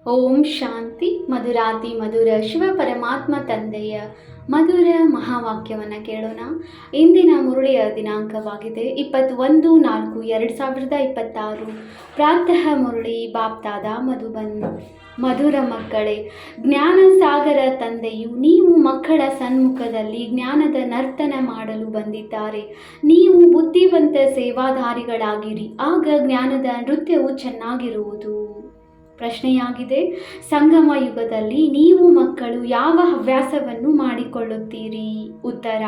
ಓಂ ಶಾಂತಿ. ಮಧುರಾತಿ ಮಧುರ ಶಿವ ಪರಮಾತ್ಮ ತಂದೆಯ ಮಧುರ ಮಹಾವಾಕ್ಯವನ್ನು ಕೇಳೋಣ. ಇಂದಿನ ಮುರುಳಿಯ ದಿನಾಂಕವಾಗಿದೆ 21/4/2026. ಪ್ರಾತಃ ಮುರುಳಿ ಬಾಪ್ತಾದ ಮಧುಬನ್. ಮಧುರ ಮಕ್ಕಳೇ, ಜ್ಞಾನ ಸಾಗರ ತಂದೆಯು ನೀವು ಮಕ್ಕಳ ಸನ್ಮುಖದಲ್ಲಿ ಜ್ಞಾನದ ನರ್ತನ ಮಾಡಲು ಬಂದಿದ್ದಾರೆ. ನೀವು ಬುದ್ಧಿವಂತ ಸೇವಾಧಾರಿಗಳಾಗಿರಿ, ಆಗ ಜ್ಞಾನದ ನೃತ್ಯವು ಚೆನ್ನಾಗಿರುವುದು. ಪ್ರಶ್ನೆಯಾಗಿದೆ, ಸಂಗಮ ಯುಗದಲ್ಲಿ ನೀವು ಮಕ್ಕಳು ಯಾವ ಹವ್ಯಾಸವನ್ನು ಮಾಡಿಕೊಳ್ಳುತ್ತೀರಿ? ಉತ್ತರ,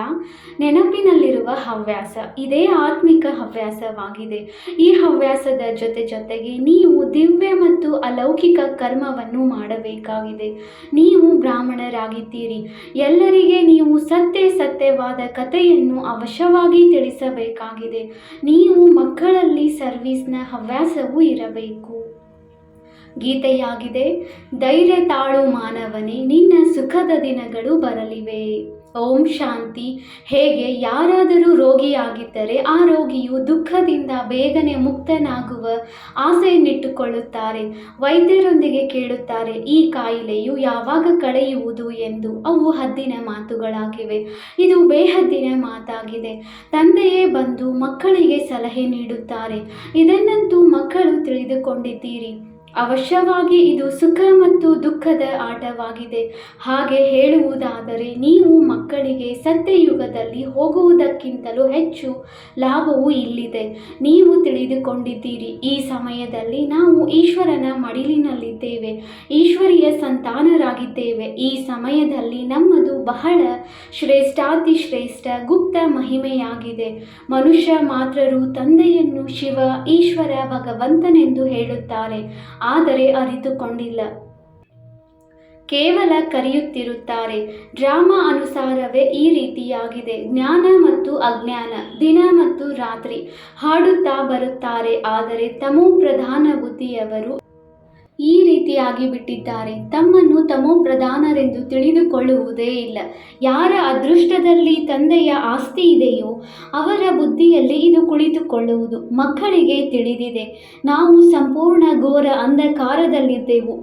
ನೆನಪಿನಲ್ಲಿರುವ ಹವ್ಯಾಸ. ಇದೇ ಆತ್ಮಿಕ ಹವ್ಯಾಸವಾಗಿದೆ. ಈ ಹವ್ಯಾಸದ ಜೊತೆಗೆ ನೀವು ದಿವ್ಯ ಮತ್ತು ಅಲೌಕಿಕ ಕರ್ಮವನ್ನು ಮಾಡಬೇಕಾಗಿದೆ. ನೀವು ಬ್ರಾಹ್ಮಣರಾಗಿದ್ದೀರಿ. ಎಲ್ಲರಿಗೆ ನೀವು ಸತ್ಯವಾದ ಕಥೆಯನ್ನು ಅವಶ್ಯವಾಗಿ ತಿಳಿಸಬೇಕಾಗಿದೆ. ನೀವು ಮಕ್ಕಳಲ್ಲಿ ಸರ್ವಿಸ್ನ ಹವ್ಯಾಸವೂ ಇರಬೇಕು. ಗೀತೆಯಾಗಿದೆ, ಧೈರ್ಯ ತಾಳು ಮಾನವನೇ, ನಿನ್ನ ಸುಖದ ದಿನಗಳು ಬರಲಿವೆ. ಓಂ ಶಾಂತಿ. ಹೇಗೆ ಯಾರಾದರೂ ರೋಗಿಯಾಗಿದ್ದರೆ ಆ ರೋಗಿಯು ದುಃಖದಿಂದ ಬೇಗನೆ ಮುಕ್ತನಾಗುವ ಆಸೆಯನ್ನಿಟ್ಟುಕೊಳ್ಳುತ್ತಾರೆ. ವೈದ್ಯರೊಂದಿಗೆ ಕೇಳುತ್ತಾರೆ, ಈ ಕಾಯಿಲೆಯು ಯಾವಾಗ ಕಳೆಯುವುದು ಎಂದು. ಅವು ಹದ್ದಿನ ಮಾತುಗಳಾಗಿವೆ. ಇದು ಬೇಹದ್ದಿನ ಮಾತಾಗಿದೆ. ತಂದೆಯೇ ಬಂದು ಮಕ್ಕಳಿಗೆ ಸಲಹೆ ನೀಡುತ್ತಾರೆ. ಇದನ್ನಂತೂ ಮಕ್ಕಳು ತಿಳಿದುಕೊಂಡಿದ್ದೀರಿ. ಅವಶ್ಯವಾಗಿ ಇದು ಸುಖ ಮತ್ತು ದುಃಖದ ಆಟವಾಗಿದೆ. ಹಾಗೆ ಹೇಳುವುದಾದರೆ ನೀವು ಮಕ್ಕಳಿಗೆ ಸತ್ಯಯುಗದಲ್ಲಿ ಹೋಗುವುದಕ್ಕಿಂತಲೂ ಹೆಚ್ಚು ಲಾಭವು ಇಲ್ಲಿದೆ. ನೀವು ತಿಳಿದುಕೊಂಡಿದ್ದೀರಿ, ಈ ಸಮಯದಲ್ಲಿ ನಾವು ಈಶ್ವರನ ಮಡಿಲಿನಲ್ಲಿದ್ದೇವೆ, ಈಶ್ವರಿಯ ಸಂತಾನರಾಗಿದ್ದೇವೆ. ಈ ಸಮಯದಲ್ಲಿ ನಮ್ಮದು ಬಹಳ ಶ್ರೇಷ್ಠಾತಿಶ್ರೇಷ್ಠ ಗುಪ್ತ ಮಹಿಮೆಯಾಗಿದೆ. ಮನುಷ್ಯ ಮಾತ್ರರು ತಂದೆಯನ್ನು ಶಿವ, ಈಶ್ವರ, ಭಗವಂತನೆಂದು ಹೇಳುತ್ತಾರೆ, ಆದರೆ ಅರಿತುಕೊಂಡಿಲ್ಲ. ಕೇವಲ ಕರೆಯುತ್ತಿರುತ್ತಾರೆ. ಡ್ರಾಮಾ ಅನುಸಾರವೇ ಈ ರೀತಿಯಾಗಿದೆ. ಜ್ಞಾನ ಮತ್ತು ಅಜ್ಞಾನ, ದಿನ ಮತ್ತು ರಾತ್ರಿ ಹಾಡುತ್ತಾ ಬರುತ್ತಾರೆ. ಆದರೆ ತಮೋ ಪ್ರಧಾನ ಬುದ್ಧಿಯವರು ಈ ರೀತಿಯಾಗಿ ಬಿಟ್ಟಿದ್ದಾರೆ. ತಮ್ಮನ್ನು ತಮೋ ಪ್ರಧಾನರೆಂದು ತಿಳಿದುಕೊಳ್ಳುವುದೇ ಇಲ್ಲ. ಯಾರ ಅದೃಷ್ಟದಲ್ಲಿ ತಂದೆಯ ಆಸ್ತಿ ಇದೆಯೋ ಅವರ ಬುದ್ಧಿಯಲ್ಲಿ ಇದು ಕುಳಿತುಕೊಳ್ಳುವುದು. ಮಕ್ಕಳಿಗೆ ತಿಳಿದಿದೆ, ನಾವು ಸಂಪೂರ್ಣ ಘೋರ ಅಂಧಕಾರದಲ್ಲಿದ್ದೆವು.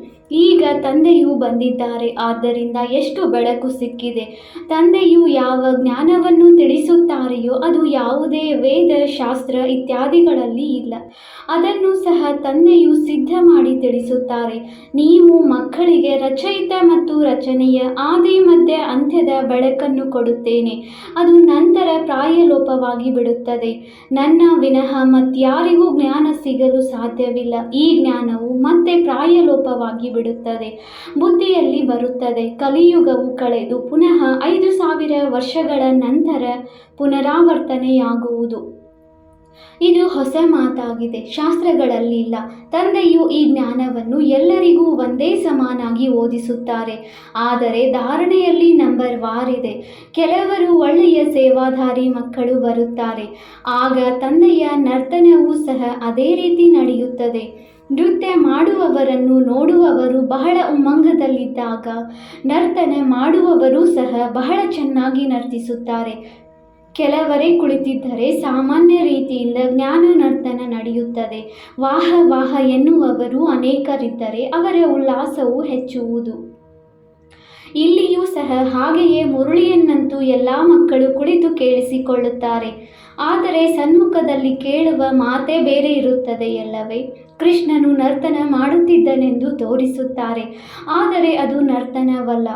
ಈಗ ತಂದೆಯು ಬಂದಿದ್ದಾರೆ, ಆದ್ದರಿಂದ ಎಷ್ಟು ಬೆಳಕು ಸಿಕ್ಕಿದೆ. ತಂದೆಯು ಯಾವ ಜ್ಞಾನವನ್ನು ತಿಳಿಸುತ್ತಾರೆಯೋ ಅದು ಯಾವುದೇ ವೇದ, ಶಾಸ್ತ್ರ ಇತ್ಯಾದಿಗಳಲ್ಲಿ ಇಲ್ಲ. ಅದನ್ನು ಸಹ ತಂದೆಯು ಸಿದ್ಧ ಮಾಡಿ ತಿಳಿಸುತ್ತಾರೆ. ನೀವು ಮಕ್ಕಳಿಗೆ ರಚಯಿತ ಮತ್ತು ರಚನೆಯ ಆದಿ ಮಧ್ಯ ಅಂತ್ಯದ ಬೆಳಕನ್ನು ಕೊಡುತ್ತೇನೆ. ಅದು ನಂತರ ಪ್ರಾಯಲೋಪವಾಗಿ ಬಿಡುತ್ತದೆ. ನನ್ನ ವಿನಃ ಮತ್ಯಾರಿಗೂ ಜ್ಞಾನ ಸಿಗಲು ಸಾಧ್ಯವಿಲ್ಲ. ಈ ಜ್ಞಾನವು ಮತ್ತೆ ಪ್ರಾಯಲೋಪವಾಗಿ ಬಿಡುತ್ತದೆ, ಬುದ್ಧಿಯಲ್ಲಿ ಬರುತ್ತದೆ. ಕಲಿಯುಗವು ಕಳೆದು ಪುನಃ 5000 ವರ್ಷಗಳ ನಂತರ ಪುನರಾವರ್ತನೆಯಾಗುವುದು. ಇದು ಹೊಸ ಮಾತಾಗಿದೆ, ಶಾಸ್ತ್ರಗಳಲ್ಲಿ ಇಲ್ಲ. ತಂದೆಯು ಈ ಜ್ಞಾನವನ್ನು ಎಲ್ಲರಿಗೂ ಒಂದೇ ಸಮಾನಾಗಿ ಓದಿಸುತ್ತಾರೆ. ಆದರೆ ಧಾರಣೆಯಲ್ಲಿ ನಂಬರ್ ವಾರಿದೆ. ಕೆಲವರು ಒಳ್ಳೆಯ ಸೇವಾಧಾರಿ ಮಕ್ಕಳು ಬರುತ್ತಾರೆ. ಆಗ ತಂದೆಯ ನರ್ತನವೂ ಸಹ ಅದೇ ರೀತಿ ನಡೆಯುತ್ತದೆ. ನೃತ್ಯ ಮಾಡುವವರನ್ನು ನೋಡುವವರು ಬಹಳ ಉಮ್ಮಂಗದಲ್ಲಿದ್ದಾಗ ನರ್ತನ ಮಾಡುವವರೂ ಸಹ ಬಹಳ ಚೆನ್ನಾಗಿ ನರ್ತಿಸುತ್ತಾರೆ. ಕೆಲವರೇ ಕುಳಿತಿದ್ದರೆ ಸಾಮಾನ್ಯ ರೀತಿಯಿಂದ ಜ್ಞಾನ ನರ್ತನ ನಡೆಯುತ್ತದೆ. ವಾಹ ವಾಹ ಎನ್ನುವವರು ಅನೇಕರಿದ್ದರೆ ಅವರ ಉಲ್ಲಾಸವು ಹೆಚ್ಚುವುದು. ಇಲ್ಲಿಯೂ ಸಹ ಹಾಗೆಯೇ ಮುರುಳಿಯನ್ನಂತೂ ಎಲ್ಲ ಮಕ್ಕಳು ಕುಳಿತು ಕೇಳಿಸಿಕೊಳ್ಳುತ್ತಾರೆ. ಆದರೆ ಸನ್ಮುಖದಲ್ಲಿ ಕೇಳುವ ಮಾತೇ ಬೇರೆ ಇರುತ್ತದೆಯಲ್ಲವೇ? ಕೃಷ್ಣನು ನರ್ತನ ಮಾಡುತ್ತಿದ್ದನೆಂದು ತೋರಿಸುತ್ತಾರೆ, ಆದರೆ ಅದು ನರ್ತನವಲ್ಲ.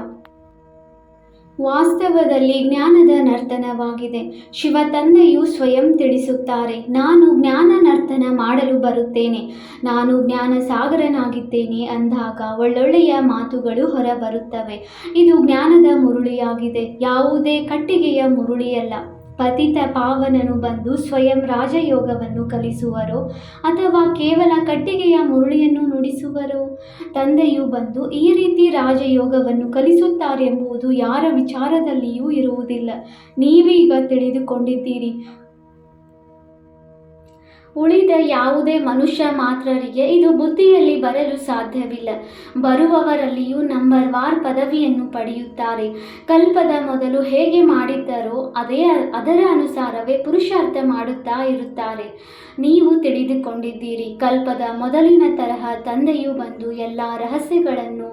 ವಾಸ್ತವದಲ್ಲಿ ಜ್ಞಾನದ ನರ್ತನವಾಗಿದೆ. ಶಿವ ತಂದೆಯು ಸ್ವಯಂ ತಿಳಿಸುತ್ತಾರೆ, ನಾನು ಜ್ಞಾನ ನರ್ತನ ಮಾಡಲು ಬರುತ್ತೇನೆ, ನಾನು ಜ್ಞಾನ ಸಾಗರನಾಗಿದ್ದೇನೆ ಅಂದಾಗ ಒಳ್ಳೊಳ್ಳೆಯ ಮಾತುಗಳು ಹೊರಬರುತ್ತವೆ. ಇದು ಜ್ಞಾನದ ಮುರುಳಿಯಾಗಿದೆ, ಯಾವುದೇ ಕಟ್ಟಿಗೆಯ ಮುರುಳಿಯಲ್ಲ. ಪತಿತ ಪಾವನನು ಬಂದು ಸ್ವಯಂ ರಾಜಯೋಗವನ್ನು ಕಲಿಸುವರೋ ಅಥವಾ ಕೇವಲ ಕಟ್ಟಿಗೆಯ ಮುರುಳಿಯನ್ನು ನುಡಿಸುವರೋ? ತಂದೆಯು ಬಂದು ಈ ರೀತಿ ರಾಜಯೋಗವನ್ನು ಕಲಿಸುತ್ತಾರೆಂಬುದು ಯಾರ ವಿಚಾರದಲ್ಲಿಯೂ ಇರುವುದಿಲ್ಲ. ನೀವೀಗ ತಿಳಿದುಕೊಂಡಿದ್ದೀರಿ. ಉಳಿದ ಯಾವುದೇ ಮನುಷ್ಯ ಮಾತ್ರರಿಗೆ ಇದು ಬುದ್ಧಿಯಲ್ಲಿ ಬರಲು ಸಾಧ್ಯವಿಲ್ಲ. ಬರುವವರಲ್ಲಿಯೂ ನಂಬರ್ ವಾರ್ ಪದವಿಯನ್ನು ಪಡೆಯುತ್ತಾರೆ. ಕಲ್ಪದ ಮೊದಲು ಹೇಗೆ ಮಾಡಿದ್ದರೋ ಅದರ ಅನುಸಾರವೇ ಪುರುಷಾರ್ಥ ಮಾಡುತ್ತಾ ಇರುತ್ತಾರೆ. ನೀವು ತಿಳಿದುಕೊಂಡಿದ್ದೀರಿ, ಕಲ್ಪದ ಮೊದಲಿನ ತರಹ ತಂದೆಯು ಬಂದು ಎಲ್ಲ ರಹಸ್ಯಗಳನ್ನು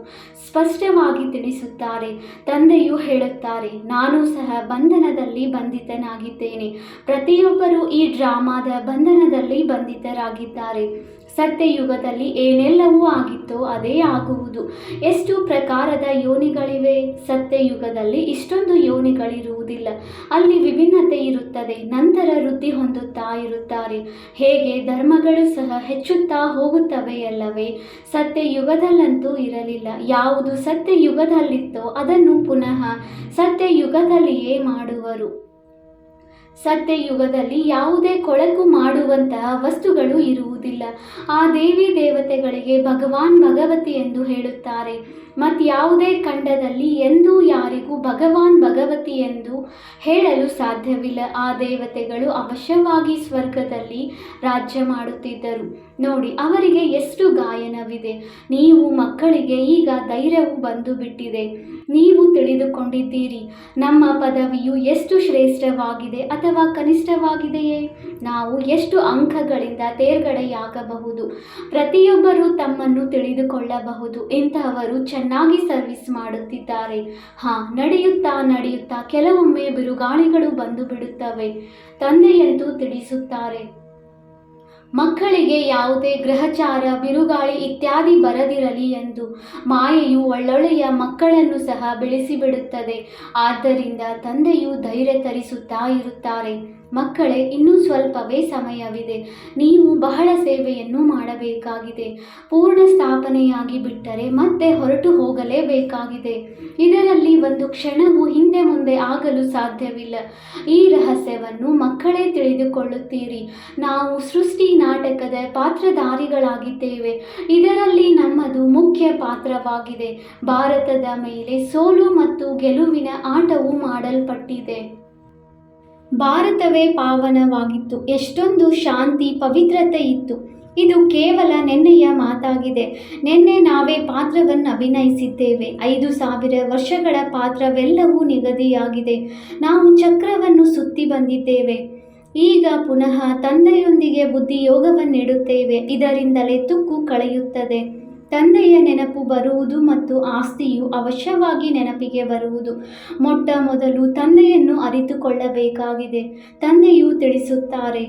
ಸ್ಪಷ್ಟವಾಗಿ ತಿಳಿಸುತ್ತಾರೆ. ತಂದೆಯು ಹೇಳುತ್ತಾರೆ, ನಾನು ಸಹ ಬಂಧನದಲ್ಲಿ ಬಂಧಿತನಾಗಿದ್ದೇನೆ. ಪ್ರತಿಯೊಬ್ಬರೂ ಈ ಡ್ರಾಮಾದ ಬಂಧನದಲ್ಲಿ ಬಂಧಿತರಾಗಿದ್ದಾರೆ. ಸತ್ಯಯುಗದಲ್ಲಿ ಏನೆಲ್ಲವೂ ಆಗಿತ್ತೋ ಅದೇ ಆಗುವುದು. ಎಷ್ಟು ಪ್ರಕಾರದ ಯೋನಿಗಳಿವೆ? ಸತ್ಯಯುಗದಲ್ಲಿ ಇಷ್ಟೊಂದು ಯೋನಿಗಳಿರುವುದಿಲ್ಲ. ಅಲ್ಲಿ ವಿಭಿನ್ನತೆ ಇರುತ್ತದೆ. ನಂತರ ವೃದ್ಧಿ ಹೊಂದುತ್ತಾ ಇರುತ್ತಾರೆ. ಹೇಗೆ ಧರ್ಮಗಳು ಸಹ ಹೆಚ್ಚುತ್ತಾ ಹೋಗುತ್ತವೆಯಲ್ಲವೇ? ಸತ್ಯಯುಗದಲ್ಲಂತೂ ಇರಲಿಲ್ಲ. ಯಾವುದು ಸತ್ಯಯುಗದಲ್ಲಿತ್ತೋ ಅದನ್ನು ಪುನಃ ಸತ್ಯಯುಗದಲ್ಲಿಯೇ ಮಾಡುವರು. ಸತ್ಯಯುಗದಲ್ಲಿ ಯಾವುದೇ ಕೊಳಕು ಮಾಡುವಂತಹ ವಸ್ತುಗಳು ಇರುವುದಿಲ್ಲ. ಆ ದೇವಿ ದೇವತೆಗಳಿಗೆ ಭಗವಾನ್ ಭಗವತಿ ಎಂದು ಹೇಳುತ್ತಾರೆ. ಮತ್ಯಾವುದೇ ಖಂಡದಲ್ಲಿ ಎಂದೂ ಯಾರಿಗೂ ಭಗವಾನ್ ಭಗವತಿ ಎಂದು ಹೇಳಲು ಸಾಧ್ಯವಿಲ್ಲ. ಆ ದೇವತೆಗಳು ಅವಶ್ಯವಾಗಿ ಸ್ವರ್ಗದಲ್ಲಿ ರಾಜ್ಯ ಮಾಡುತ್ತಿದ್ದರು. ನೋಡಿ, ಅವರಿಗೆ ಎಷ್ಟು ಗಾಯನವಿದೆ. ನೀವು ಮಕ್ಕಳಿಗೆ ಈಗ ಧೈರ್ಯವು ಬಂದು ಬಿಟ್ಟಿದೆ. ನೀವು ತಿಳಿದುಕೊಂಡಿದ್ದೀರಿ, ನಮ್ಮ ಪದವಿಯು ಎಷ್ಟು ಶ್ರೇಷ್ಠವಾಗಿದೆ ಅಥವಾ ಕನಿಷ್ಠವಾಗಿದೆಯೇ? ನಾವು ಎಷ್ಟು ಅಂಕಗಳಿಂದ ತೇರ್ಗಡೆಯಾಗಬಹುದು? ಪ್ರತಿಯೊಬ್ಬರೂ ತಮ್ಮನ್ನು ತಿಳಿದುಕೊಳ್ಳಬಹುದು. ಇಂತಹವರು ಚೆನ್ನಾಗಿ ಸರ್ವಿಸ್ ಮಾಡುತ್ತಿದ್ದಾರೆ. ನಡೆಯುತ್ತಾ ಕೆಲವೊಮ್ಮೆ ಬಿರುಗಾಳಿಗಳು ಬಂದು ಬಿಡುತ್ತವೆ. ತಂದೆಯಂತೂ ತಿಳಿಸುತ್ತಾರೆ, ಮಕ್ಕಳಿಗೆ ಯಾವುದೇ ಗ್ರಹಚಾರ, ಬಿರುಗಾಳಿ ಇತ್ಯಾದಿ ಬರದಿರಲಿ ಎಂದು. ಮಾಯೆಯು ಒಳ್ಳೊಳ್ಳೆಯ ಮಕ್ಕಳನ್ನು ಸಹ ಬೆಳೆಸಿಬಿಡುತ್ತದೆ. ಆದ್ದರಿಂದ ತಂದೆಯು ಧೈರ್ಯ ತರಿಸುತ್ತಾ ಇರುತ್ತಾರೆ, ಮಕ್ಕಳೇ, ಇನ್ನೂ ಸ್ವಲ್ಪವೇ ಸಮಯವಿದೆ. ನೀವು ಬಹಳ ಸೇವೆಯನ್ನು ಮಾಡಬೇಕಾಗಿದೆ. ಪೂರ್ಣ ಸ್ಥಾಪನೆಯಾಗಿ ಬಿಟ್ಟರೆ ಮತ್ತೆ ಹೊರಟು ಹೋಗಲೇಬೇಕಾಗಿದೆ. ಇದರಲ್ಲಿ ಒಂದು ಕ್ಷಣವೂ ಹಿಂದೆ ಮುಂದೆ ಆಗಲು ಸಾಧ್ಯವಿಲ್ಲ. ಈ ರಹಸ್ಯವನ್ನು ಮಕ್ಕಳೇ ತಿಳಿದುಕೊಳ್ಳುತ್ತೀರಿ. ನಾವು ಸೃಷ್ಟಿ ನಾಟಕದ ಪಾತ್ರಧಾರಿಗಳಾಗಿದ್ದೇವೆ. ಇದರಲ್ಲಿ ನಮ್ಮದು ಮುಖ್ಯ ಪಾತ್ರವಾಗಿದೆ. ಭಾರತದ ಮೇಲೆ ಸೋಲು ಮತ್ತು ಗೆಲುವಿನ ಆಟವು ಮಾಡಲ್ಪಟ್ಟಿದೆ. ಭಾರತವೇ ಪಾವನವಾಗಿತ್ತು. ಎಷ್ಟೊಂದು ಶಾಂತಿ, ಪವಿತ್ರತೆ ಇತ್ತು. ಇದು ಕೇವಲ ನೆನ್ನೆಯ ಮಾತಾಗಿದೆ. ನಿನ್ನೆ ನಾವೇ ಪಾತ್ರವನ್ನು ಅಭಿನಯಿಸಿದ್ದೇವೆ. 5000 ವರ್ಷಗಳ ಪಾತ್ರವೆಲ್ಲವೂ ನಿಗದಿಯಾಗಿದೆ. ನಾವು ಚಕ್ರವನ್ನು ಸುತ್ತಿ ಬಂದಿದ್ದೇವೆ. ಈಗ ಪುನಃ ತಂದೆಯೊಂದಿಗೆ ಬುದ್ಧಿಯೋಗವನ್ನಿಡುತ್ತೇವೆ. ಇದರಿಂದಲೇ ತುಕ್ಕು ಕಳೆಯುತ್ತದೆ. ತಂದೆಯ ನೆನಪು ಬರುವುದು ಮತ್ತು ಆಸ್ತಿಯು ಅವಶ್ಯವಾಗಿ ನೆನಪಿಗೆ ಬರುವುದು. ಮೊಟ್ಟ ಮೊದಲು ತಂದೆಯನ್ನು ಅರಿತುಕೊಳ್ಳಬೇಕಾಗಿದೆ. ತಂದೆಯು ತಿಳಿಸುತ್ತಾರೆ,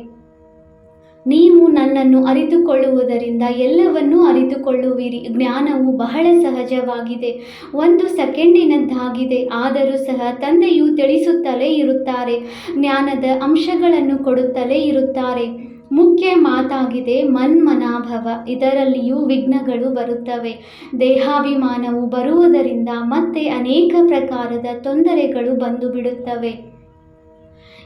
ನೀವು ನನ್ನನ್ನು ಅರಿತುಕೊಳ್ಳುವುದರಿಂದ ಎಲ್ಲವನ್ನೂ ಅರಿತುಕೊಳ್ಳುವಿರಿ. ಜ್ಞಾನವು ಬಹಳ ಸಹಜವಾಗಿದೆ, 1 ಸೆಕೆಂಡಿನದ್ದಾಗಿದೆ. ಆದರೂ ಸಹ ತಂದೆಯು ತಿಳಿಸುತ್ತಲೇ ಇರುತ್ತಾರೆ, ಜ್ಞಾನದ ಅಂಶಗಳನ್ನು ಕೊಡುತ್ತಲೇ ಇರುತ್ತಾರೆ. ಮುಖ್ಯ ಮಾತಾಗಿದೆ ಮನ್ಮನಾಭವ. ಇದರಲ್ಲಿಯೂ ವಿಘ್ನಗಳು ಬರುತ್ತವೆ. ದೇಹಾಭಿಮಾನವು ಬರುವುದರಿಂದ ಮತ್ತೆ ಅನೇಕ ಪ್ರಕಾರದ ತೊಂದರೆಗಳು ಬಂದು ಬಿಡುತ್ತವೆ.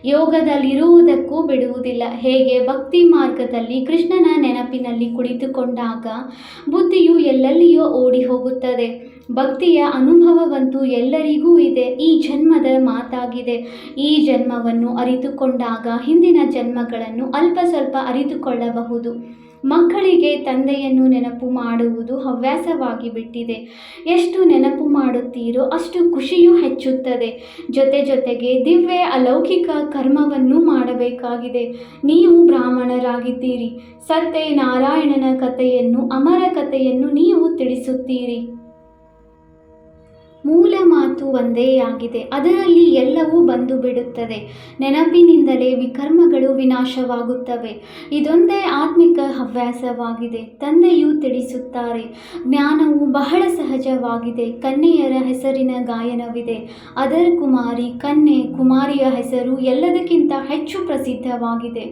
ಯೋಗದಲ್ಲಿರುವುದಕ್ಕೂ ಬಿಡುವುದಿಲ್ಲ. ಹೇಗೆ ಭಕ್ತಿ ಮಾರ್ಗದಲ್ಲಿ ಕೃಷ್ಣನ ನೆನಪಿನಲ್ಲಿ ಕುಳಿತುಕೊಂಡಾಗ ಬುದ್ಧಿಯು ಎಲ್ಲೆಲ್ಲಿಯೋ ಓಡಿ ಹೋಗುತ್ತದೆ. ಭಕ್ತಿಯ ಅನುಭವವಂತೂ ಎಲ್ಲರಿಗೂ ಇದೆ. ಈ ಜನ್ಮದ ಮಾತಾಗಿದೆ. ಈ ಜನ್ಮವನ್ನು ಅರಿತುಕೊಂಡಾಗ ಹಿಂದಿನ ಜನ್ಮಗಳನ್ನು ಅಲ್ಪ ಸ್ವಲ್ಪ ಅರಿತುಕೊಳ್ಳಬಹುದು. ಮಕ್ಕಳಿಗೆ ತಂದೆಯನ್ನು ನೆನಪು ಮಾಡುವುದು ಹವ್ಯಾಸವಾಗಿ ಬಿಟ್ಟಿದೆ. ಎಷ್ಟು ನೆನಪು ಮಾಡುತ್ತೀರೋ ಅಷ್ಟು ಖುಷಿಯೂ ಹೆಚ್ಚುತ್ತದೆ. ಜೊತೆಗೆ ದಿವ್ಯ ಅಲೌಕಿಕ ಕರ್ಮವನ್ನು ಮಾಡಬೇಕಾಗಿದೆ. ನೀವು ಬ್ರಾಹ್ಮಣರಾಗಿದ್ದೀರಿ. ಸತ್ಯನಾರಾಯಣನ ಕಥೆಯನ್ನು, ಅಮರ ಕಥೆಯನ್ನು ನೀವು ತಿಳಿಸುತ್ತೀರಿ. ಮೂಲ ಮಾತು ಒಂದೇ ಆಗಿದೆ. ಅದರಲ್ಲಿ ಎಲ್ಲವೂ ಬಂದು ಬಿಡುತ್ತದೆ. ನೆನಪಿನಿಂದಲೇ ವಿಕರ್ಮಗಳು ವಿನಾಶವಾಗುತ್ತವೆ. ಇದೊಂದೇ ಆತ್ಮಿಕ ಹವ್ಯಾಸವಾಗಿದೆ. ತಂದೆಯು ತಿಳಿಸುತ್ತಾರೆ, ಜ್ಞಾನವು ಬಹಳ ಸಹಜವಾಗಿದೆ. ಕನ್ಯೆಯರ ಹೆಸರಿನ ಗಾಯನವಿದೆ. ಅದರ್ ಕುಮಾರಿ, ಕನ್ಯೆ, ಕುಮಾರಿಯ ಹೆಸರು ಎಲ್ಲದಕ್ಕಿಂತ ಹೆಚ್ಚು ಪ್ರಸಿದ್ಧವಾಗಿದೆ.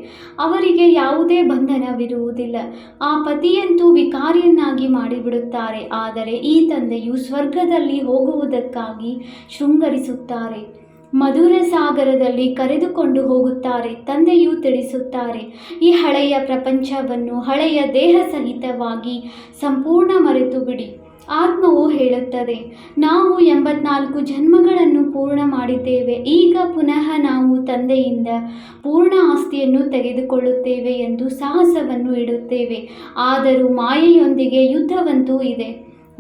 ಅವರಿಗೆ ಯಾವುದೇ ಬಂಧನವಿರುವುದಿಲ್ಲ. ಆ ಪತಿಯಂತೂ ವಿಕಾರಿಯನ್ನಾಗಿ ಮಾಡಿಬಿಡುತ್ತಾರೆ. ಆದರೆ ಈ ತಂದೆಯು ಸ್ವರ್ಗದಲ್ಲಿ ಹೋಗುವುದಕ್ಕಾಗಿ ಶೃಂಗರಿಸುತ್ತಾರೆ. ಮಧುರ ಸಾಗರದಲ್ಲಿ ಕರೆದುಕೊಂಡು ಹೋಗುತ್ತಾರೆ. ತಂದೆಯು ತಿಳಿಸುತ್ತಾರೆ, ಈ ಹಳೆಯ ಪ್ರಪಂಚವನ್ನು ಹಳೆಯ ದೇಹ ಸಹಿತವಾಗಿ ಸಂಪೂರ್ಣ ಮರೆತು ಬಿಡಿ. ಆತ್ಮವು ಹೇಳುತ್ತದೆ. ನಾವು 84 ಜನ್ಮಗಳನ್ನು ಪೂರ್ಣ ಮಾಡಿದ್ದೇವೆ. ಈಗ ಪುನಃ ನಾವು ತಂದೆಯಿಂದ ಪೂರ್ಣ ಆಸ್ತಿಯನ್ನು ತೆಗೆದುಕೊಳ್ಳುತ್ತೇವೆ ಎಂದು ಸಾಹಸವನ್ನು ಇಡುತ್ತೇವೆ. ಆದರೂ ಮಾಯೆಯೊಂದಿಗೆ ಯುದ್ಧವಂತೂ ಇದೆ.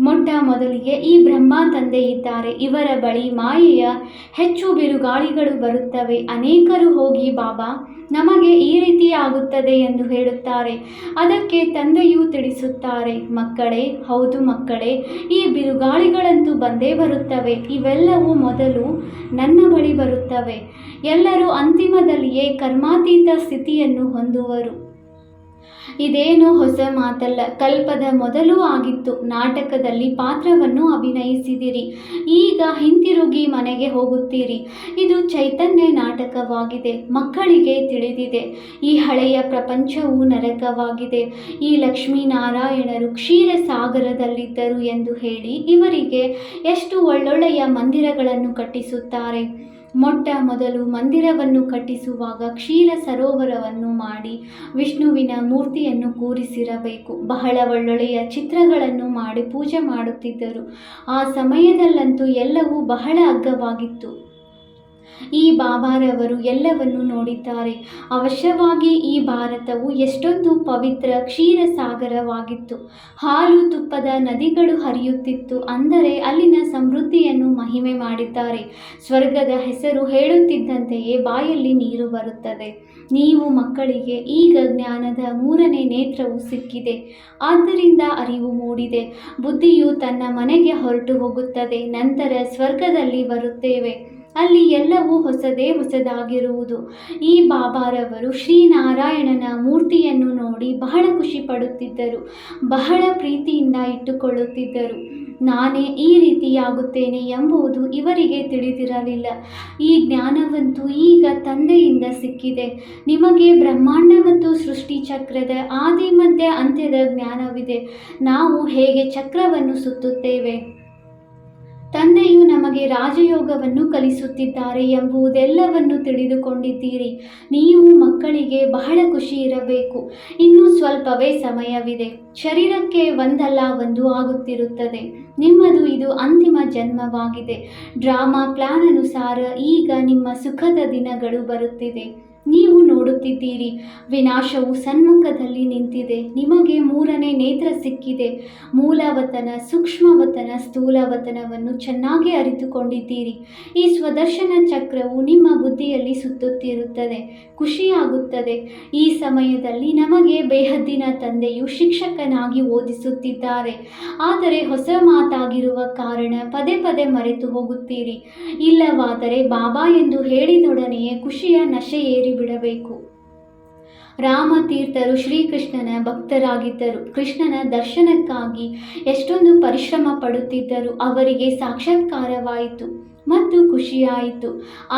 ಮೊಟ್ಟ ಮೊದಲಿಗೆ ಈ ಬ್ರಹ್ಮ ತಂದೆ ಇದ್ದಾರೆ. ಇವರ ಬಳಿ ಮಾಯೆಯ ಹೆಚ್ಚು ಬಿರುಗಾಳಿಗಳು ಬರುತ್ತವೆ. ಅನೇಕರು ಹೋಗಿ ಬಾಬಾ, ನಮಗೆ ಈ ರೀತಿ ಆಗುತ್ತದೆ ಎಂದು ಹೇಳುತ್ತಾರೆ. ಅದಕ್ಕೆ ತಂದೆಯು ತಿಳಿಸುತ್ತಾರೆ, ಮಕ್ಕಳೇ, ಹೌದು ಮಕ್ಕಳೇ, ಈ ಬಿರುಗಾಳಿಗಳಂತೂ ಬಂದೇ ಬರುತ್ತವೆ. ಇವೆಲ್ಲವೂ ಮೊದಲು ನನ್ನ ಬಳಿ ಬರುತ್ತವೆ. ಎಲ್ಲರೂ ಅಂತಿಮದಲ್ಲಿಯೇ ಕರ್ಮಾತೀತ ಸ್ಥಿತಿಯನ್ನು ಹೊಂದುವರು. ಇದೇನೋ ಹೊಸ ಮಾತಲ್ಲ, ಕಲ್ಪದ ಮೊದಲು ಆಗಿತ್ತು. ನಾಟಕದಲ್ಲಿ ಪಾತ್ರವನ್ನು ಅಭಿನಯಿಸಿದಿರಿ, ಈಗ ಹಿಂತಿರುಗಿ ಮನೆಗೆ ಹೋಗುತ್ತೀರಿ. ಇದು ಚೈತನ್ಯ ನಾಟಕವಾಗಿದೆ. ಮಕ್ಕಳಿಗೆ ತಿಳಿದಿದೆ, ಈ ಹಳೆಯ ಪ್ರಪಂಚವು ನರಕವಾಗಿದೆ. ಈ ಲಕ್ಷ್ಮೀನಾರಾಯಣರು ಕ್ಷೀರ ಸಾಗರದಲ್ಲಿದ್ದರು ಎಂದು ಹೇಳಿ ಇವರಿಗೆ ಎಷ್ಟು ಒಳ್ಳೊಳ್ಳೆಯ ಮಂದಿರಗಳನ್ನು ಕಟ್ಟಿಸುತ್ತಾರೆ. ಮೊಟ್ಟ ಮೊದಲು ಮಂದಿರವನ್ನು ಕಟ್ಟಿಸುವಾಗ ಕ್ಷೀರ ಸರೋವರವನ್ನು ಮಾಡಿ ವಿಷ್ಣುವಿನ ಮೂರ್ತಿಯನ್ನು ಕೂರಿಸಿರಬೇಕು. ಬಹಳ ಒಳ್ಳೊಳ್ಳೆಯ ಚಿತ್ರಗಳನ್ನು ಮಾಡಿ ಪೂಜೆ ಮಾಡುತ್ತಿದ್ದರು. ಆ ಸಮಯದಲ್ಲಂತೂ ಎಲ್ಲವೂ ಬಹಳ ಅಗ್ಗವಾಗಿತ್ತು. ಈ ಬಾಬಾರವರು ಎಲ್ಲವನ್ನು ನೋಡಿದ್ದಾರೆ. ಅವಶ್ಯವಾಗಿ ಈ ಭಾರತವು ಎಷ್ಟೊಂದು ಪವಿತ್ರ ಕ್ಷೀರ ಸಾಗರವಾಗಿತ್ತು. ಹಾಲು ತುಪ್ಪದ ನದಿಗಳು ಹರಿಯುತ್ತಿತ್ತು. ಅಂದರೆ ಅಲ್ಲಿನ ಸಮೃದ್ಧಿಯನ್ನು ಮಹಿಮೆ ಮಾಡಿದ್ದಾರೆ. ಸ್ವರ್ಗದ ಹೆಸರು ಹೇಳುತ್ತಿದ್ದಂತೆಯೇ ಬಾಯಲ್ಲಿ ನೀರು ಬರುತ್ತದೆ. ನೀವು ಮಕ್ಕಳಿಗೆ ಈಗ ಜ್ಞಾನದ 3ನೇ ನೇತ್ರವು ಸಿಕ್ಕಿದೆ. ಆದ್ದರಿಂದ ಅರಿವು ಮೂಡಿದೆ. ಬುದ್ಧಿಯು ತನ್ನ ಮನೆಗೆ ಹೊರಟು ಹೋಗುತ್ತದೆ. ನಂತರ ಸ್ವರ್ಗದಲ್ಲಿ ಬರುತ್ತೇವೆ. ಅಲ್ಲಿ ಎಲ್ಲವೂ ಹೊಸದೇ ಹೊಸದಾಗಿರುವುದು. ಈ ಬಾಬಾರವರು ಶ್ರೀನಾರಾಯಣನ ಮೂರ್ತಿಯನ್ನು ನೋಡಿ ಬಹಳ ಖುಷಿ ಪಡುತ್ತಿದ್ದರು. ಬಹಳ ಪ್ರೀತಿಯಿಂದ ಇಟ್ಟುಕೊಳ್ಳುತ್ತಿದ್ದರು. ನಾನೇ ಈ ರೀತಿಯಾಗುತ್ತೇನೆ ಎಂಬುದು ಇವರಿಗೆ ತಿಳಿದಿರಲಿಲ್ಲ. ಈ ಜ್ಞಾನವಂತೂ ಈಗ ತಂದೆಯಿಂದ ಸಿಕ್ಕಿದೆ. ನಿಮಗೆ ಬ್ರಹ್ಮಾಂಡ ಮತ್ತು ಸೃಷ್ಟಿ ಚಕ್ರದ ಆದಿ ಮಧ್ಯ ಅಂತ್ಯದ ಜ್ಞಾನವಿದೆ. ನಾವು ಹೇಗೆ ಚಕ್ರವನ್ನು ಸುತ್ತುತ್ತೇವೆ, ತಂದೆಯು ನಮಗೆ ರಾಜಯೋಗವನ್ನು ಕಲಿಸುತ್ತಿದ್ದಾರೆ ಎಂಬುದೆಲ್ಲವನ್ನು ತಿಳಿದುಕೊಂಡಿದ್ದೀರಿ. ನೀವು ಮಕ್ಕಳಿಗೆ ಬಹಳ ಖುಷಿ ಇರಬೇಕು. ಇನ್ನೂ ಸ್ವಲ್ಪವೇ ಸಮಯವಿದೆ. ಶರೀರಕ್ಕೆ ಒಂದಲ್ಲ ಒಂದು ಆಗುತ್ತಿರುತ್ತದೆ. ನಿಮ್ಮದು ಇದು ಅಂತಿಮ ಜನ್ಮವಾಗಿದೆ. ಡ್ರಾಮಾ ಪ್ಲಾನ್ ಅನುಸಾರ ಈಗ ನಿಮ್ಮ ಸುಖದ ದಿನಗಳು ಬರುತ್ತಿದೆ. ನೀವು ನೋಡುತ್ತಿದ್ದೀರಿ, ವಿನಾಶವು ಸನ್ಮುಖದಲ್ಲಿ ನಿಂತಿದೆ. ನಿಮಗೆ 3ನೇ ನೇತ್ರ ಸಿಕ್ಕಿದೆ. ಮೂಲವತನ, ಸೂಕ್ಷ್ಮವತನ, ಸ್ಥೂಲವತನವನ್ನು ಚೆನ್ನಾಗಿ ಅರಿತುಕೊಂಡಿದ್ದೀರಿ. ಈ ಸ್ವದರ್ಶನ ಚಕ್ರವು ನಿಮ್ಮ ಬುದ್ಧಿಯಲ್ಲಿ ಸುತ್ತುತ್ತಿರುತ್ತದೆ. ಖುಷಿಯಾಗುತ್ತದೆ. ಈ ಸಮಯದಲ್ಲಿ ನಮಗೆ ಬೇಹದ್ದಿನ ತಂದೆಯು ಶಿಕ್ಷಕನಾಗಿ ಓದಿಸುತ್ತಿದ್ದಾರೆ. ಆದರೆ ಹೊಸ ಮಾತಾಗಿರುವ ಕಾರಣ ಪದೇ ಪದೇ ಮರೆತು ಹೋಗುತ್ತೀರಿ. ಇಲ್ಲವಾದರೆ ಬಾಬಾ ಎಂದು ಹೇಳಿದೊಡನೆಯೇ ಖುಷಿಯ ನಶೆ ಬಿಡಬೇಕು. ರಾಮತೀರ್ಥರು ಶ್ರೀಕೃಷ್ಣನ ಭಕ್ತರಾಗಿದ್ದರು. ಕೃಷ್ಣನ ದರ್ಶನಕ್ಕಾಗಿ ಎಷ್ಟೊಂದು ಪರಿಶ್ರಮ ಪಡುತ್ತಿದ್ದರು. ಅವರಿಗೆ ಸಾಕ್ಷಾತ್ಕಾರವಾಯಿತು ಮತ್ತು ಖುಷಿಯಾಯಿತು.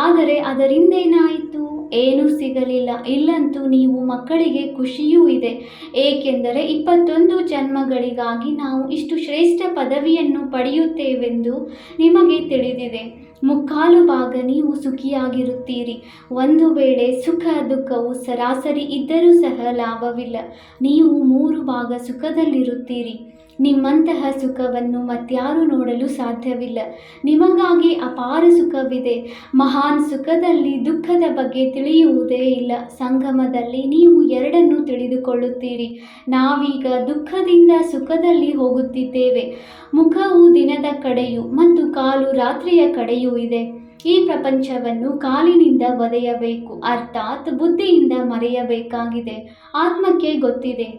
ಆದರೆ ಅದರಿಂದೇನಾಯಿತು? ಏನೂ ಸಿಗಲಿಲ್ಲ. ಇಲ್ಲಂತೂ ನೀವು ಮಕ್ಕಳಿಗೆ ಖುಷಿಯೂ ಇದೆ. ಏಕೆಂದರೆ 21 ಜನ್ಮಗಳಿಗಾಗಿ ನಾವು ಇಷ್ಟು ಶ್ರೇಷ್ಠ ಪದವಿಯನ್ನು ಪಡೆಯುತ್ತೇವೆಂದು ನಿಮಗೆ ತಿಳಿದಿದೆ. 3/4 ಭಾಗ ನೀವು ಸುಖಿಯಾಗಿರುತ್ತೀರಿ. ಒಂದು ವೇಳೆ ಸುಖ ದುಃಖವು ಸರಾಸರಿ ಇದ್ದರೂ ಸಹ ಲಾಭವಿಲ್ಲ. ನೀವು 3 ಭಾಗ ಸುಖದಲ್ಲಿರುತ್ತೀರಿ. ನಿಮ್ಮಂತಹ ಸುಖವನ್ನು ಮತ್ಯಾರೂ ನೋಡಲು ಸಾಧ್ಯವಿಲ್ಲ. ನಿಮಗಾಗಿ ಅಪಾರ ಸುಖವಿದೆ. ಮಹಾನ್ ಸುಖದಲ್ಲಿ ದುಃಖದ ಬಗ್ಗೆ ತಿಳಿಯುವುದೇ ಇಲ್ಲ. ಸಂಗಮದಲ್ಲಿ ನೀವು ಎರಡನ್ನೂ ತಿಳಿದುಕೊಳ್ಳುತ್ತೀರಿ. ನಾವೀಗ ದುಃಖದಿಂದ ಸುಖದಲ್ಲಿ ಹೋಗುತ್ತಿದ್ದೇವೆ. ಮುಖವು ದಿನದ ಕಡೆಯೂ ಮತ್ತು ಕಾಲು ರಾತ್ರಿಯ ಕಡೆಯೂ ಇದೆ. ಈ ಪ್ರಪಂಚವನ್ನು ಕಾಲಿನಿಂದ ಒದೆಯಬೇಕು, ಅರ್ಥಾತ್ ಬುದ್ಧಿಯಿಂದ ಮರೆಯಬೇಕಾಗಿದೆ. ಆತ್ಮಕ್ಕೆ ಗೊತ್ತಿದೆ.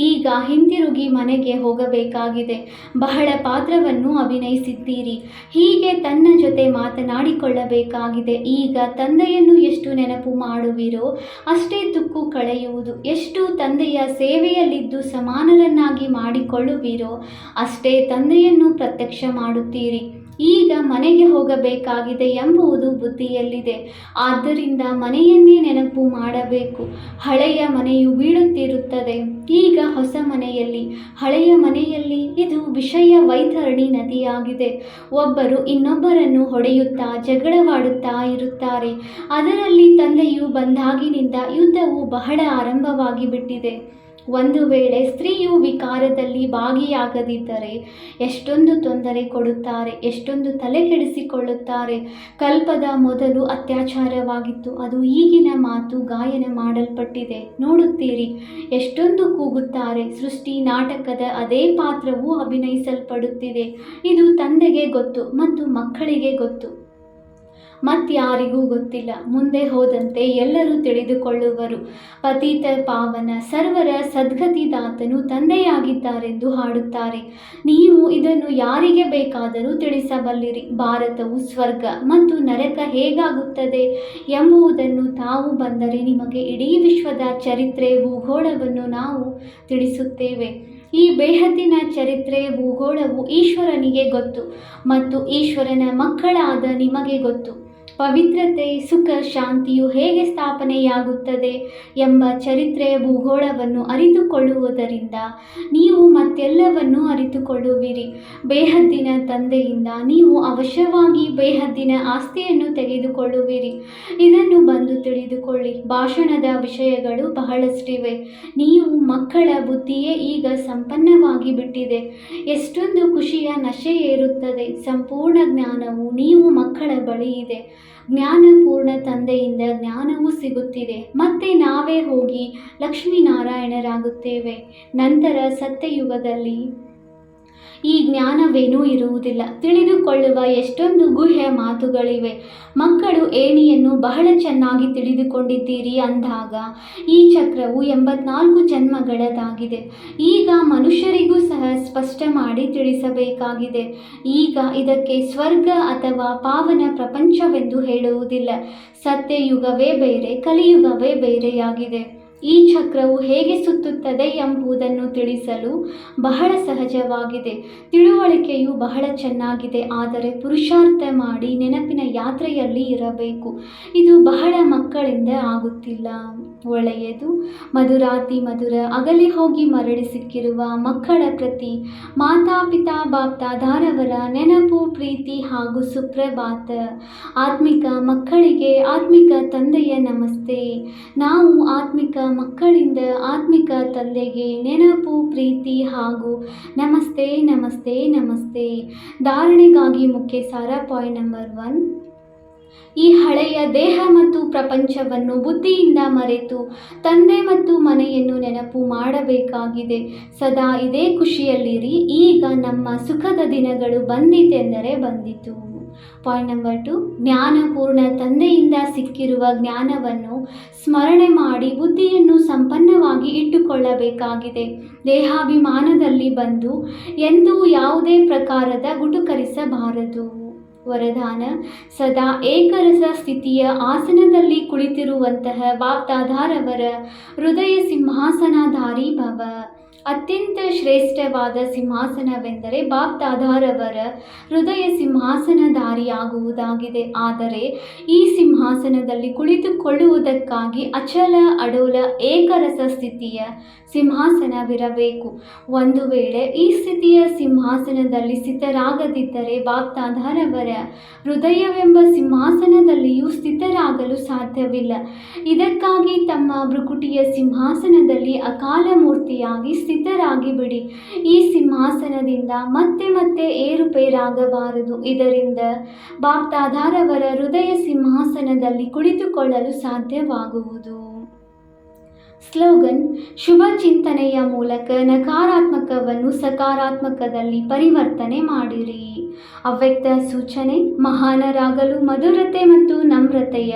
ಈಗ ಹಿಂತಿರುಗಿ ಮನೆಗೆ ಹೋಗಬೇಕಾಗಿದೆ. ಬಹಳ ಪಾತ್ರವನ್ನು ಅಭಿನಯಿಸಿದ್ದೀರಿ. ಹೀಗೆ ತನ್ನ ಜೊತೆ ಮಾತನಾಡಿಕೊಳ್ಳಬೇಕಾಗಿದೆ. ಈಗ ತಂದೆಯನ್ನು ಎಷ್ಟು ನೆನಪು ಮಾಡುವಿರೋ ಅಷ್ಟೇ ತುಕ್ಕು ಕಳೆಯುವುದು. ಎಷ್ಟು ತಂದೆಯ ಸೇವೆಯಲ್ಲಿದ್ದು ಸಮಾನರನ್ನಾಗಿ ಮಾಡಿಕೊಳ್ಳುವಿರೋ ಅಷ್ಟೇ ತಂದೆಯನ್ನು ಪ್ರತ್ಯಕ್ಷ ಮಾಡುತ್ತೀರಿ. ಈಗ ಮನೆಗೆ ಹೋಗಬೇಕಾಗಿದೆ ಎಂಬುದು ಬುದ್ಧಿಯಲ್ಲಿದೆ. ಆದ್ದರಿಂದ ಮನೆಯನ್ನೇ ನೆನಪು ಮಾಡಬೇಕು. ಹಳೆಯ ಮನೆಯು ಬೀಳುತ್ತಿರುತ್ತದೆ. ಈಗ ಹೊಸ ಮನೆಯಲ್ಲಿ, ಹಳೆಯ ಮನೆಯಲ್ಲಿ ಇದು ವಿಷಯ ವೈತರಣಿ ನದಿಯಾಗಿದೆ. ಒಬ್ಬರು ಇನ್ನೊಬ್ಬರನ್ನು ಹೊಡೆಯುತ್ತಾ ಜಗಳವಾಡುತ್ತಾ ಇರುತ್ತಾರೆ. ಅದರಲ್ಲಿ ತಂದೆಯು ಬಂದಾಗಿನಿಂದ ಯುದ್ಧವು ಬಹಳ ಆರಂಭವಾಗಿ ಬಿಟ್ಟಿದೆ. ಒಂದು ವೇಳೆ ಸ್ತ್ರೀಯು ವಿಕಾರದಲ್ಲಿ ಭಾಗಿಯಾಗದಿದ್ದರೆ ಎಷ್ಟೊಂದು ತೊಂದರೆ ಕೊಡುತ್ತಾರೆ, ಎಷ್ಟೊಂದು ತಲೆ ಕೆಡಿಸಿಕೊಳ್ಳುತ್ತಾರೆ. ಕಲ್ಪದ ಮೊದಲು ಅತ್ಯಾಚಾರವಾಗಿತ್ತು, ಅದು ಈಗಿನ ಮಾತು ಗಾಯನ ಮಾಡಲ್ಪಟ್ಟಿದೆ. ನೋಡುತ್ತೀರಿ, ಎಷ್ಟೊಂದು ಕೂಗುತ್ತಾರೆ. ಸೃಷ್ಟಿ ನಾಟಕದ ಅದೇ ಪಾತ್ರವು ಅಭಿನಯಿಸಲ್ಪಡುತ್ತಿದೆ. ಇದು ತಂದೆಗೆ ಗೊತ್ತು ಮತ್ತು ಮಕ್ಕಳಿಗೆ ಗೊತ್ತು, ಮತ್ಯಾರಿಗೂ ಗೊತ್ತಿಲ್ಲ. ಮುಂದೆ ಹೋದಂತೆ ಎಲ್ಲರೂ ತಿಳಿದುಕೊಳ್ಳುವರು. ಪತಿತ ಪಾವನ ಸರ್ವರ ಸದ್ಗತಿದಾತನು ತಂದೆಯಾಗಿದ್ದಾರೆಂದು ಹಾಡುತ್ತಾರೆ. ನೀವು ಇದನ್ನು ಯಾರಿಗೆ ಬೇಕಾದರೂ ತಿಳಿಸಬಲ್ಲಿರಿ. ಭಾರತವು ಸ್ವರ್ಗ ಮತ್ತು ನರಕ ಹೇಗಾಗುತ್ತದೆ ಎಂಬುದನ್ನು ತಾವು ಬಂದರೆ ನಿಮಗೆ ಇಡೀ ವಿಶ್ವದ ಚರಿತ್ರೆ ಭೂಗೋಳವನ್ನು ನಾವು ತಿಳಿಸುತ್ತೇವೆ. ಈ ಬೇಹದ್ದಿನ ಚರಿತ್ರೆ ಭೂಗೋಳವು ಈಶ್ವರನಿಗೆ ಗೊತ್ತು ಮತ್ತು ಈಶ್ವರನ ಮಕ್ಕಳಾದ ನಿಮಗೆ ಗೊತ್ತು. ಪವಿತ್ರತೆ, ಸುಖ, ಶಾಂತಿಯು ಹೇಗೆ ಸ್ಥಾಪನೆಯಾಗುತ್ತದೆ ಎಂಬ ಚರಿತ್ರೆಯ ಭೂಗೋಳವನ್ನು ಅರಿತುಕೊಳ್ಳುವುದರಿಂದ ನೀವು ಮತ್ತೆಲ್ಲವನ್ನೂ ಅರಿತುಕೊಳ್ಳುವಿರಿ. ಬೇಹದ್ದಿನ ತಂದೆಯಿಂದ ನೀವು ಅವಶ್ಯವಾಗಿ ಬೇಹದ್ದಿನ ಆಸ್ತಿಯನ್ನು ತೆಗೆದುಕೊಳ್ಳುವಿರಿ. ಇದನ್ನು ಬಂದು ತಿಳಿದುಕೊಳ್ಳಿ. ಭಾಷಣದ ವಿಷಯಗಳು ಬಹಳಷ್ಟಿವೆ. ನೀವು ಮಕ್ಕಳ ಬುದ್ಧಿಯೇ ಈಗ ಸಂಪನ್ನವಾಗಿ ಬಿಟ್ಟಿದೆ. ಎಷ್ಟೊಂದು ಖುಷಿಯ ನಶೆ ಏರುತ್ತದೆ. ಸಂಪೂರ್ಣ ಜ್ಞಾನವು ನೀವು ಮಕ್ಕಳ ಬಳಿ ಇದೆ. ಜ್ಞಾನಪೂರ್ಣ ತಂದೆಯಿಂದ ಜ್ಞಾನವೂ ಸಿಗುತ್ತಿದೆ. ಮತ್ತೆ ನಾವೇ ಹೋಗಿ ಲಕ್ಷ್ಮೀನಾರಾಯಣರಾಗುತ್ತೇವೆ. ನಂತರ ಸತ್ಯಯುಗದಲ್ಲಿ ಈ ಜ್ಞಾನವೇನೂ ಇರುವುದಿಲ್ಲ. ತಿಳಿದುಕೊಳ್ಳುವ ಎಷ್ಟೊಂದು ಗುಹ್ಯ ಮಾತುಗಳಿವೆ. ಮಕ್ಕಳು ಏಣಿಯನ್ನು ಬಹಳ ಚೆನ್ನಾಗಿ ತಿಳಿದುಕೊಂಡಿದ್ದೀರಿ ಅಂದಾಗ ಈ ಚಕ್ರವು 84 ಜನ್ಮಗಳದಾಗಿದೆ. ಈಗ ಮನುಷ್ಯರಿಗೂ ಸಹ ಸ್ಪಷ್ಟ ಮಾಡಿ ತಿಳಿಸಬೇಕಾಗಿದೆ. ಈಗ ಇದಕ್ಕೆ ಸ್ವರ್ಗ ಅಥವಾ ಪಾವನ ಪ್ರಪಂಚವೆಂದು ಹೇಳುವುದಿಲ್ಲ. ಸತ್ಯಯುಗವೇ ಬೇರೆ, ಕಲಿಯುಗವೇ ಬೇರೆಯಾಗಿದೆ. ಈ ಚಕ್ರವು ಹೇಗೆ ಸುತ್ತುತ್ತದೆ ಎಂಬುದನ್ನು ತಿಳಿಸಲು ಬಹಳ ಸಹಜವಾಗಿದೆ. ತಿಳುವಳಿಕೆಯು ಬಹಳ ಚೆನ್ನಾಗಿದೆ, ಆದರೆ ಪುರುಷಾರ್ಥ ಮಾಡಿ ನೆನಪಿನ ಯಾತ್ರೆಯಲ್ಲಿ ಇರಬೇಕು. ಇದು ಬಹಳ ಮಕ್ಕಳಿಂದ ಆಗುತ್ತಿಲ್ಲ. ಒಳ್ಳೆಯದು. ಮಧುರಾತಿ ಮಧುರ ಅಗಲಿ ಹೋಗಿ ಮರಳಿ ಸಿಕ್ಕಿರುವ ಮಕ್ಕಳ ಪ್ರತಿ ಮಾತಾಪಿತಾ ಬಾಪ್ದಾದಾರವರ ನೆನಪು, ಪ್ರೀತಿ ಹಾಗೂ ಸುಪ್ರಭಾತ. ಆತ್ಮಿಕ ಮಕ್ಕಳಿಗೆ ಆತ್ಮಿಕ ತಂದೆಯ ನಮಸ್ತೆ. ನಾವು ಆತ್ಮಿಕ ಮಕ್ಕಳಿಂದ ಆತ್ಮಿಕ ತಂದೆಗೆ ನೆನಪು, ಪ್ರೀತಿ ಹಾಗೂ ನಮಸ್ತೆ ನಮಸ್ತೆ ನಮಸ್ತೆ. ಧಾರಣೆಗಾಗಿ ಮುಖ್ಯ ಸಾರ. Point number 1. ಈ ಹಳೆಯ ದೇಹ ಮತ್ತು ಪ್ರಪಂಚವನ್ನು ಬುದ್ಧಿಯಿಂದ ಮರೆತು ತಂದೆ ಮತ್ತು ಮನೆಯನ್ನು ನೆನಪು ಮಾಡಬೇಕಾಗಿದೆ. ಸದಾ ಇದೇ ಖುಷಿಯಲ್ಲಿರಿ. ಈಗ ನಮ್ಮ ಸುಖದ ದಿನಗಳು ಬಂದಿತೆಂದರೆ ಬಂದಿತು. Point number 2. ಜ್ಞಾನಪೂರ್ಣ ತಂದೆಯಿಂದ ಸಿಕ್ಕಿರುವ ಜ್ಞಾನವನ್ನು ಸ್ಮರಣೆ ಮಾಡಿ ಬುದ್ಧಿಯನ್ನು ಸಂಪನ್ನವಾಗಿ ಇಟ್ಟುಕೊಳ್ಳಬೇಕಾಗಿದೆ. ದೇಹಾಭಿಮಾನದಲ್ಲಿ ಬಂದು ಎಂದೂ ಯಾವುದೇ ಪ್ರಕಾರದ ಗುಟುಕರಿಸಬಾರದು. ವರದಾನ: ಸದಾ ಏಕರಸ ಸ್ಥಿತಿಯ ಆಸನದಲ್ಲಿ ಕುಳಿತಿರುವಂತಹ ಬಾಪ್ದಾದಾರವರ ಹೃದಯ ಸಿಂಹಾಸನಧಾರಿ ಭವ. ಅತ್ಯಂತ ಶ್ರೇಷ್ಠವಾದ ಸಿಂಹಾಸನವೆಂದರೆ ಬಾಪ್ದಾದಾರವರ ಹೃದಯ ಸಿಂಹಾಸನಧಾರಿಯಾಗುವುದಾಗಿದೆ. ಆದರೆ ಈ ಸಿಂಹಾಸನದಲ್ಲಿ ಕುಳಿತುಕೊಳ್ಳುವುದಕ್ಕಾಗಿ ಅಚಲ ಅಡೋಲ ಏಕರಸ ಸ್ಥಿತಿಯ ಸಿಂಹಾಸನವಿರಬೇಕು. ಒಂದು ವೇಳೆ ಈ ಸ್ಥಿತಿಯ ಸಿಂಹಾಸನದಲ್ಲಿ ಸ್ಥಿತರಾಗದಿದ್ದರೆ ಬಾಪ್ದಾದಾರವರ ಹೃದಯವೆಂಬ ಸಿಂಹಾಸನದಲ್ಲಿಯೂ ಸ್ಥಿತರಾಗಲು ಸಾಧ್ಯವಿಲ್ಲ. ಇದಕ್ಕಾಗಿ ತಮ್ಮ ಭೃಕುಟಿಯ ಸಿಂಹಾಸನದಲ್ಲಿ ಅಕಾಲ ಮೂರ್ತಿಯಾಗಿ ಸ್ಥಿತರಾಗಿ ಬಿಡಿ. ಈ ಸಿಂಹಾಸನದಿಂದ ಮತ್ತೆ ಮತ್ತೆ ಏರುಪೇರಾಗಬಾರದು. ಇದರಿಂದ ಬಾಪ್ದಾದಾರವರ ಹೃದಯ ಸಿಂಹಾಸನದಲ್ಲಿ ಕುಳಿತುಕೊಳ್ಳಲು ಸಾಧ್ಯವಾಗುವುದು. ಸ್ಲೋಗನ್: ಶುಭ ಚಿಂತನೆಯ ಮೂಲಕ ನಕಾರಾತ್ಮಕವನ್ನು ಸಕಾರಾತ್ಮಕದಲ್ಲಿ ಪರಿವರ್ತನೆ ಮಾಡಿರಿ. ಅವ್ಯಕ್ತ ಸೂಚನೆ: ಮಹಾನರಾಗಲು ಮಧುರತೆ ಮತ್ತು ನಮ್ರತೆಯ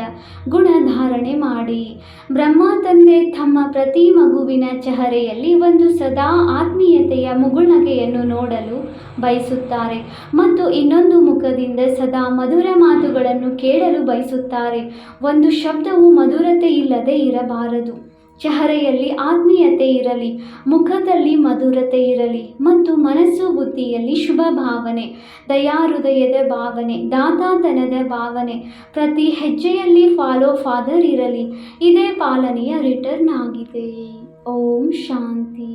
ಗುಣ ಧಾರಣೆ ಮಾಡಿ. ಬ್ರಹ್ಮ ತಂದೆ ತಮ್ಮ ಪ್ರತಿ ಮಗುವಿನ ಚೆಹರೆಯಲ್ಲಿ ಒಂದು ಸದಾ ಆತ್ಮೀಯತೆಯ ಮುಗುಳ್ನಗೆಯನ್ನು ನೋಡಲು ಬಯಸುತ್ತಾರೆ ಮತ್ತು ಇನ್ನೊಂದು ಮುಖದಿಂದ ಸದಾ ಮಧುರ ಮಾತುಗಳನ್ನು ಕೇಳಲು ಬಯಸುತ್ತಾರೆ. ಒಂದು ಶಬ್ದವು ಮಧುರತೆ ಇಲ್ಲದೆ ಇರಬಾರದು. ಚೆಹರೆಯಲ್ಲಿ ಆತ್ಮೀಯತೆ ಇರಲಿ, ಮುಖದಲ್ಲಿ ಮಧುರತೆ ಇರಲಿ ಮತ್ತು ಮನಸ್ಸು ಬುದ್ಧಿಯಲ್ಲಿ ಶುಭ ಭಾವನೆ, ದಯಾಹೃದಯದ ಭಾವನೆ, ದಾತಾತನದ ಭಾವನೆ. ಪ್ರತಿ ಹೆಜ್ಜೆಯಲ್ಲಿ ಫಾಲೋ ಫಾದರ್ ಇರಲಿ. ಇದೇ ಪಾಲನೆಯ ರಿಟರ್ನ್ ಆಗಿದೆ. ಓಂ ಶಾಂತಿ.